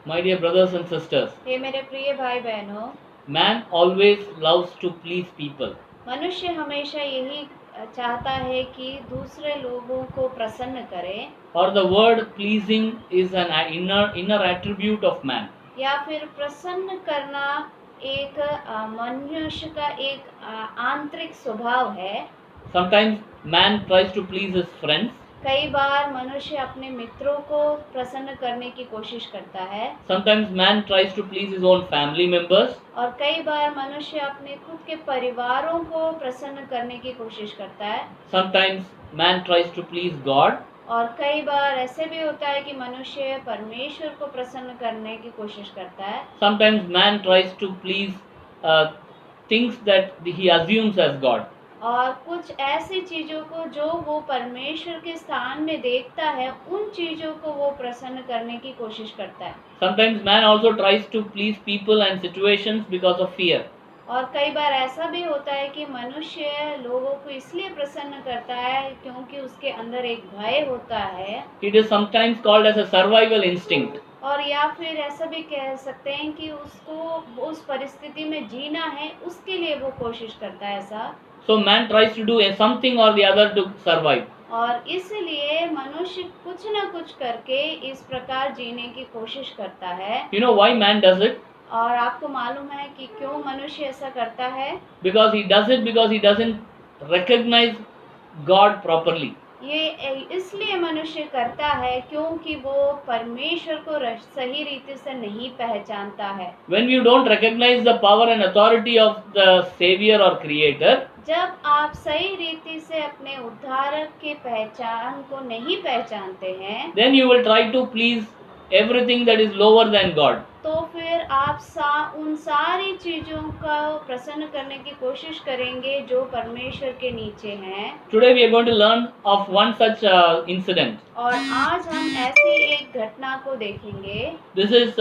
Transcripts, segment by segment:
My dear brothers and sisters, हे मेरे प्रिय भाई बहनों, man always loves to please people. मनुष्य हमेशा यही चाहता है कि दूसरे लोगों को प्रसन्न करे, Or the word pleasing is an inner attribute of man. या फिर प्रसन्न करना एक मनुष्य का एक आंतरिक स्वभाव है। Sometimes man tries to please his friends. कई बार मनुष्य अपने मित्रों को प्रसन्न करने की कोशिश करता है। Sometimes man tries to please his own family members. और कई बार मनुष्य अपने खुद के परिवारों को प्रसन्न करने की कोशिश करता है। Sometimes man tries to please God. और कई बार ऐसे भी होता है कि मनुष्य परमेश्वर को प्रसन्न करने की कोशिश करता है। Sometimes man tries to please things that he assumes as God. और कुछ ऐसी चीजों को जो वो परमेश्वर के स्थान में देखता है, उन चीजों को वो प्रसन्न करने की कोशिश करता है। Sometimes man also tries to please people and situations because of fear. और कई बार ऐसा भी होता है कि मनुष्य लोगों को इसलिए प्रसन्न करता है क्योंकि उसके अंदर एक भय होता है। It is sometimes called as a survival instinct. और या फिर ऐसा भी कह सकते हैं कि उसको उस परिस्थिति में जीना है, उसके लिए वो कोशिश करता है ऐसा। So man tries to do something or the other to survive. और इसलिए मनुष्य कुछ न कुछ करके इस प्रकार जीने की कोशिश करता है। You know why man does it? और आपको मालूम है कि क्यों मनुष्य ऐसा करता है? Because he does it because he doesn't recognize God properly. ये इसलिए मनुष्य करता है क्योंकि वो परमेश्वर को सही रीति से नहीं पहचानता है। When you don't recognize the power and authority of the Savior or Creator, जब आप सही रीति से अपने उद्धारक के पहचान को नहीं पहचानते हैं, then you will try to please everything that is lower than God. तो फिर आप उन सारी चीजों का प्रसन्न करने की कोशिश करेंगे जो परमेश्वर के नीचे हैं। Today we are going to learn of one such incident. और आज हम ऐसी एक घटना को देखेंगे। This is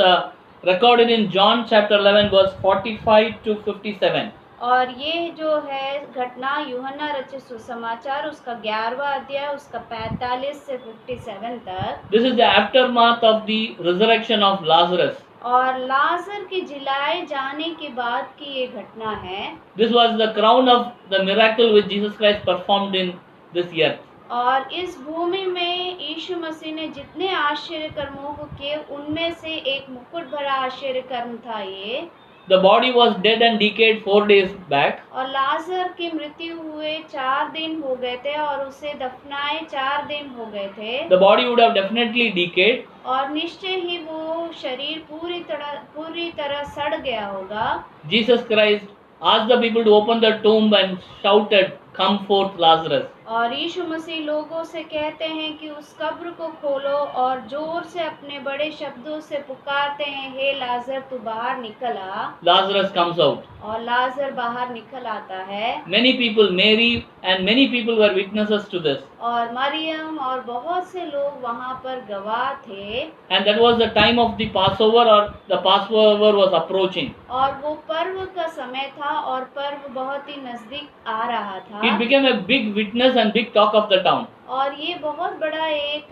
recorded in John chapter 11 verse 45 to 57. और ये जो है घटना यूहन्ना रचित सुसमाचार उसका 11वां अध्याय उसका 45 से 57 तक। This is the aftermath of the resurrection of Lazarus. और लाजर की जिलाए जाने के बाद की ये घटना है। This was the crown of the miracle which Jesus Christ performed in this earth. और इस भूमि में यीशु मसीह ने जितने आश्चर्य कर्मों को किए, उनमें से एक मुकुट भरा आश्चर्य कर्म था ये। The body was dead and decayed 4 days back. और लाजर की मृत्यु हुए 4 दिन हो गए थे और उसे दफनाए 4 दिन हो गए थे। The body would have definitely decayed. और निश्चय ही वो शरीर पूरी तरह सड़ गया होगा। Jesus Christ asked the people to open the tomb and shouted, "Come forth, Lazarus." और यीशु मसीह लोगों से कहते हैं कि उस कब्र को खोलो और जोर से अपने बड़े शब्दों से पुकारते हैं, हे लाजर तू बाहर निकल आ। Lazarus comes out. और लाजर बाहर निकल आता है। Many people, Mary and many people were witnesses to this. और मरियम और बहुत से लोग वहाँ पर गवाह थे। And that was the time of the Passover, or the Passover was approaching. और वो पर्व का समय था और पर्व बहुत ही नजदीक आ रहा था। It became a big witness and big talk of the town. और ये बहुत बड़ा एक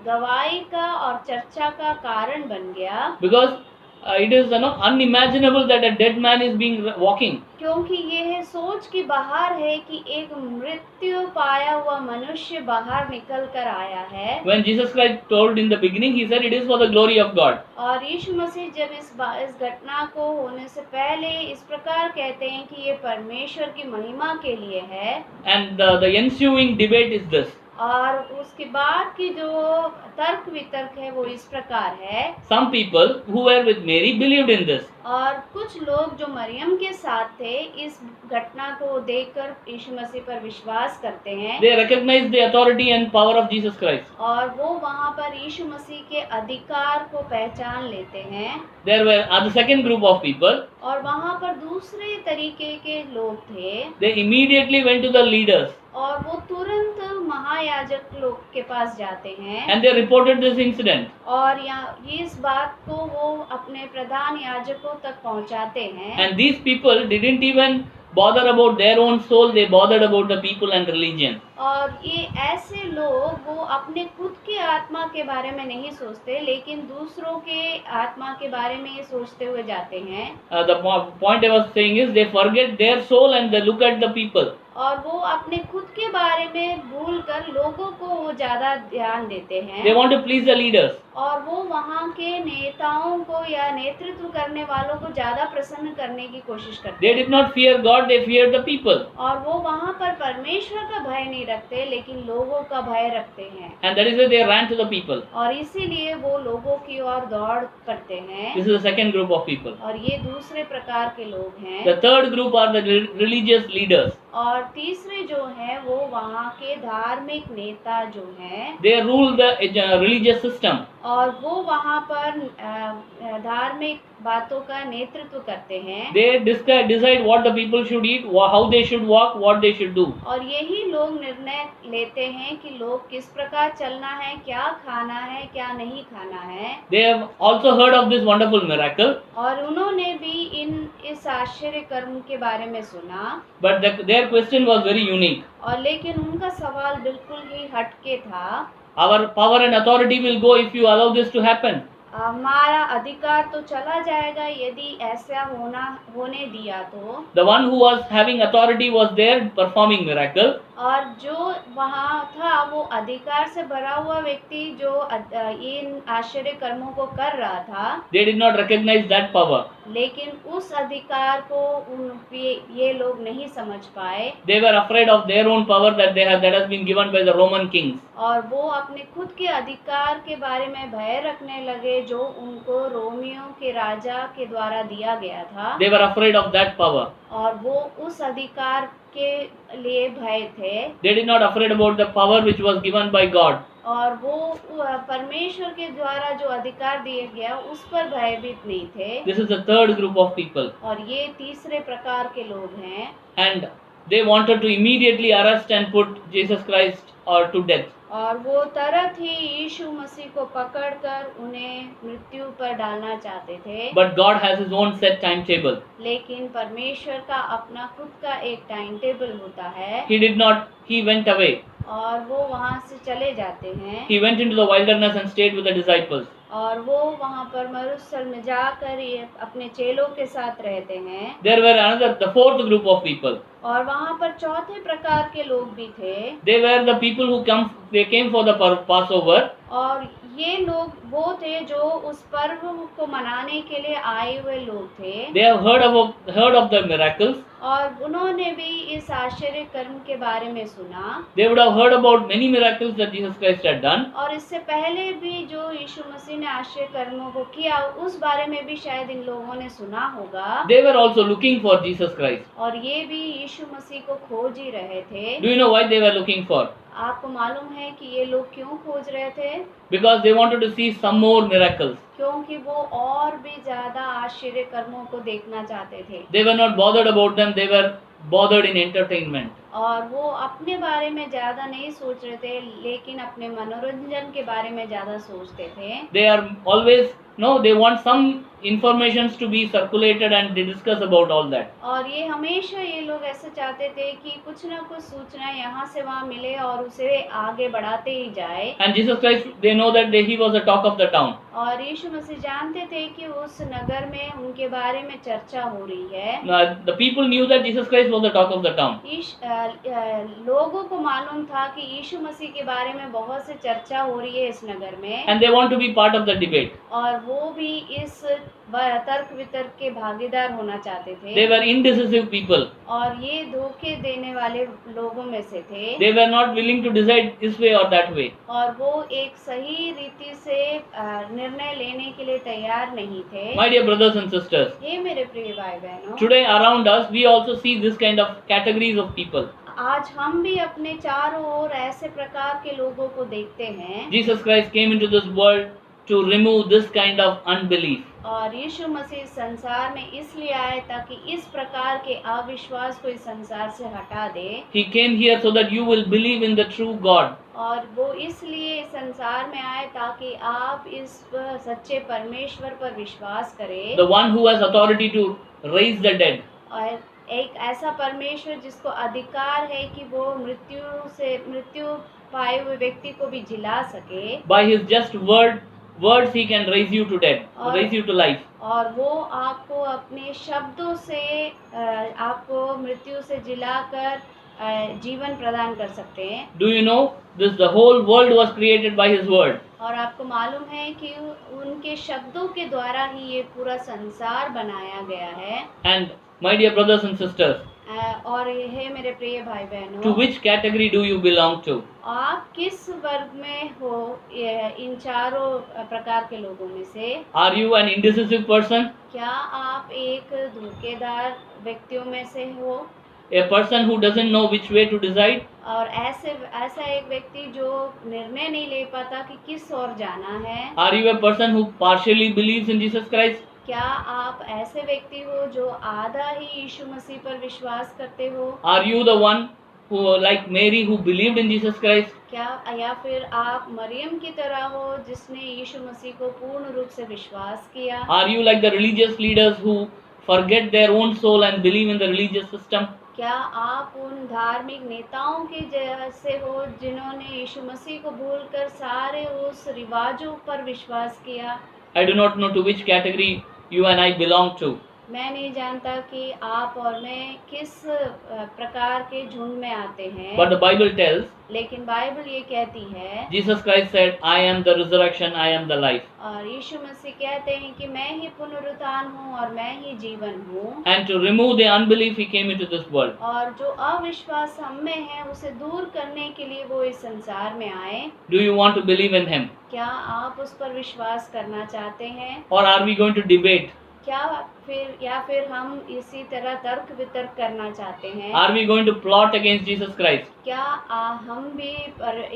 गवाही का और चर्चा का कारण बन गया। Because it is unimaginable that a dead man is being walking. क्योंकि ये सोच की बाहर है कि एक मृत्यु पाया हुआ मनुष्य बाहर निकल कर आया है। When Jesus Christ told in the beginning, he said it is for the glory of God. और यीशु मसीह जब इस घटना को होने से पहले इस प्रकार कहते हैं कि ये परमेश्वर की महिमा के लिए है। And the ensuing debate is this. और उसके बाद की जो तर्क वितर्क है वो इस प्रकार है। Some people who were with Mary believed in this. और कुछ लोग जो मरियम के साथ थे इस घटना को देखकर यीशु मसीह पर विश्वास करते हैं। They recognized the authority and power of Jesus Christ. और वो वहाँ पर यीशु मसीह के अधिकार को पहचान लेते हैं। There were the second group of people. और वहाँ पर दूसरे तरीके के लोग थे। They immediately went to the leaders. और वो तुरंत महायाजक लोग के पास जाते हैं। And they reported this incident. और इस बात को वो अपने प्रधान याजकों तक पहुंचाते हैं। And these people didn't even bother about their own soul, they bothered about the people and religion. और ये ऐसे लोग वो अपने खुद के आत्मा के बारे में नहीं सोचते, लेकिन दूसरों के आत्मा के बारे में ये सोचते हुए जाते हैं। The point I was saying is they forget their soul and they look at the people. और वो अपने खुद के बारे में भूलकर लोगों को वो ज्यादा ध्यान देते हैं। They want to please the leaders. और वो वहाँ के नेताओं को या नेतृत्व करने वालों को ज्यादा प्रसन्न करने की कोशिश करते They did not fear God, they feared the people. और वो वहाँ पर परमेश्वर का भय नहीं रखते, लेकिन लोगों का भय रखते हैं। And that is why they ran to the people. और इसीलिए वो लोगों की ओर दौड़ करते हैं। This is the second group of people. और ये दूसरे प्रकार के लोग हैं। The third group are the religious leaders. और तीसरे जो हैं वो वहाँ के धार्मिक नेता जो हैं, They rule the religious system. और वो वहाँ पर धार्मिक बातों का नेतृत्व करते हैं। They decide what the people should eat, how they should walk, what they should do. और यही लोग निर्णय लेते हैं कि लोग किस प्रकार चलना है, क्या खाना है, क्या नहीं खाना है। They have also heard of this wonderful miracle. और उन्होंने भी इस आश्चर्य कर्म के बारे में सुना। But their question was very unique. और लेकिन उनका सवाल बिल्कुल ही हटके था। Our power and authority will go if you allow this to happen. हमारा अधिकार तो चला जाएगा यदि ऐसा होने दिया तो। The one who was having authority was there performing miracle. और जो वहाँ था वो अधिकार से भरा हुआ व्यक्ति जो इन आश्चर्य कर्मों को कर रहा था। They did not recognize that power. लेकिन उस अधिकार को ये लोग नहीं समझ पाए। They were afraid of their own power that has been given by the Roman kings. और वो अपने खुद के अधिकार के बारे में भय रखने लगे जो उनको रोमियों के राजा के द्वारा दिया गया था। They were afraid of that power. और वो उस अधिकार के लिए भय थे। They did not afraid about the power which was given by God. और वो परमेश्वर के द्वारा जो अधिकार दिया गया उस पर भयभीत नहीं थे। This is the third group of people. और ये तीसरे प्रकार के लोग हैं। And they wanted to immediately arrest and put Jesus Christ to death. और वो तुरंत ही यीशु मसीह को पकड़कर उन्हें मृत्यु पर डालना चाहते थे। But God has His own set timetable. लेकिन परमेश्वर का अपना खुद का एक टाइम टेबल होता है। He did not. He went away. और वो वहाँ से चले जाते हैं। He went into the wilderness and stayed with the disciples. और वो वहाँ पर मरुस्थल में जाकर ये अपने चेलों के साथ रहते हैं। There were the fourth group of people. और वहाँ पर चौथे प्रकार के लोग भी थे। They were the people who came for the Passover. और ये लोग वो थे जो उस पर्व को मनाने के लिए आए हुए लोग थे। They have heard of the miracles. और उन्होंने भी इस आश्चर्य कर्म के बारे में सुना। They would have heard about many miracles that Jesus Christ had done. और इससे पहले भी जो यीशु मसीह ने आश्चर्य कर्मों को किया उस बारे में भी शायद इन लोगों ने सुना होगा। They were also looking for Jesus Christ. और ये भी यीशु मसीह को खोज ही रहे थे। Do you know why they were looking for? आपको मालूम है कि ये लोग क्यों खोज रहे थे? Because they wanted to see some more miracles. क्योंकि वो और भी ज्यादा आश्चर्य कर्मों को देखना चाहते थे। They were not bothered about them. They were bothered in entertainment. और वो अपने बारे में ज्यादा नहीं सोच रहे थे, लेकिन अपने मनोरंजन के बारे में ज्यादा सोचते थे। They are always they want some informations to be circulated and they discuss about all that. और ये हमेशा ये लोग ऐसे चाहते थे कि कुछ ना कुछ सूचना यहाँ से वहाँ मिले और उसे आगे बढ़ाते ही जाए। And Jesus Christ, they know that he was the talk of the town. और यीशु मसीह जानते थे कि उस नगर में उनके बारे में चर्चा हो रही है। The people knew that Jesus Christ was the talk of the town. लोगों को मालूम था कि यीशु मसीह के बारे में बहुत से चर्चा हो रही है इस नगर में। And they want to be part of the debate. और वो भी इस तर्क वितर्क के भागीदार होना चाहते थे। They were indecisive people. और ये धोखे देने वाले लोगों में से थे। They were not willing to decide this way or that way. और वो एक सही रीति से निर्णय लेने के लिए तैयार नहीं थे। My dear brothers and sisters, ये मेरे प्रिय भाई बहनों, today around us we also see this kind of categories of people. आज हम भी अपने चारों ओर ऐसे प्रकार के लोगों को देखते हैं। Jesus Christ came into this world to remove this kind of unbelief. और यीशु मसीह संसार में इसलिए आए ताकि इस प्रकार के अविश्वास को इस संसार से हटा दे। He came here so that you will believe in the true God. और वो इसलिए संसार में आए ताकि आप इस सच्चे परमेश्वर पर विश्वास करें। The one who has authority to raise the dead. और एक ऐसा परमेश्वर जिसको अधिकार है कि वो मृत्यु पाए हुए व्यक्ति को भी जिला सके। By his just words he can raise you to death, और- raise you to life. और वो आपको अपने शब्दों से आपको मृत्यु से जिलाकर जीवन प्रदान कर सकते हैं। Do you know this? The whole world was created by his word. और आपको मालूम है कि उनके शब्दों के द्वारा ही ये पूरा संसार बनाया गया है। And my dear brothers and sisters, और ये है मेरे प्रिय भाई to बहनों, which category do you belong to? आप किस वर्ग में हो इन चारों प्रकार के लोगों में से? Are you an indecisive person? क्या आप एक धोखेदार व्यक्तियों में से हो? A person who doesn't know which way to decide? और ऐसा एक व्यक्ति जो निर्णय नहीं ले पाता कि किस ओर जाना है? Are you a person who partially believes in Jesus Christ? क्या आप ऐसे व्यक्ति हो जो आधा ही यीशु मसीह पर विश्वास करते हो? Are you the one who, like Mary, who believed in Jesus Christ? क्या या फिर आप मरियम की तरह हो जिसने यीशु मसीह को पूर्ण रूप से विश्वास किया? Are you like the religious leaders who forget their own soul and believe in the religious system? क्या आप उन धार्मिक नेताओं के जैसे हो जिन्होंने यीशु मसीह को भूलकर सारे उस रिवाजों पर विश्वास किया? I do not know to which category you and I belong to. मैं नहीं जानता कि आप और मैं किस प्रकार के झुंड में आते हैं। But the Bible tells, लेकिन बाइबल ये कहती है, Jesus Christ said, I am the resurrection, I am the life. और यीशु मसीह कहते हैं कि मैं ही पुनरुत्थान हूँ और मैं ही जीवन हूँ। And to remove the unbelief, he came into this world. और जो अविश्वास हम में है उसे दूर करने के लिए वो इस संसार में आए। Do you want to believe in him? क्या आप उस पर विश्वास करना चाहते हैं? Or are we going to debate? या फिर हम इसी तरह तर्क वितर्क करना चाहते हैं? Are we going to plot against Jesus Christ? क्या हम भी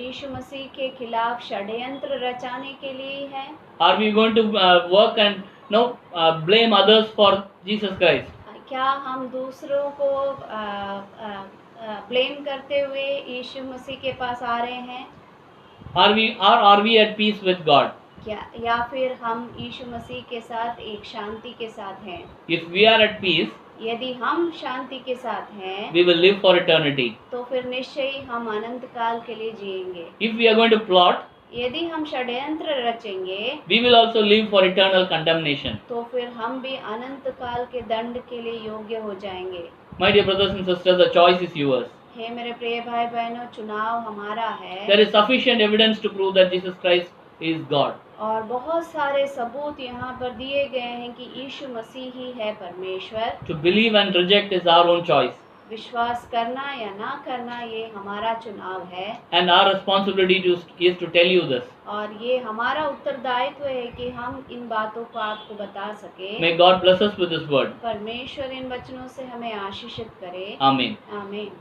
यीशु मसीह के खिलाफ षड्यंत्र रचाने के लिए हैं? Are we going to work and blame others for Jesus Christ? क्या हम दूसरों को ब्लेम करते हुए यीशु मसीह के पास आ रहे हैं? Are we at peace with God? या फिर हम यीशु मसीह के साथ एक शांति के साथ हैं? If we are at peace, यदि हम शांति के साथ हैं we will live for eternity. तो फिर निश्चय ही हम अनंत काल के लिए जिएंगे। If we are going to plot, यदि हम षड्यंत्र रचेंगे we will also live for eternal condemnation. तो फिर हम भी अनंत काल के दंड के लिए योग्य हो जाएंगे। My dear brothers and sisters, the choice is yours. हे मेरे प्रिय भाई बहनों, चुनाव हमारा है। There is sufficient evidence to prove that Jesus Christ is God. और बहुत सारे सबूत यहाँ पर दिए गए हैं कि यीशु मसीह ही है परमेश्वर। To believe and reject is our own choice. विश्वास करना या ना करना ये हमारा चुनाव है। And our responsibility is to tell you this. और ये हमारा उत्तरदायित्व है कि हम इन बातों को आपको बता सके। May God bless us with His word. परमेश्वर इन वचनों से हमें आशीषित करे। Amen. आमीन।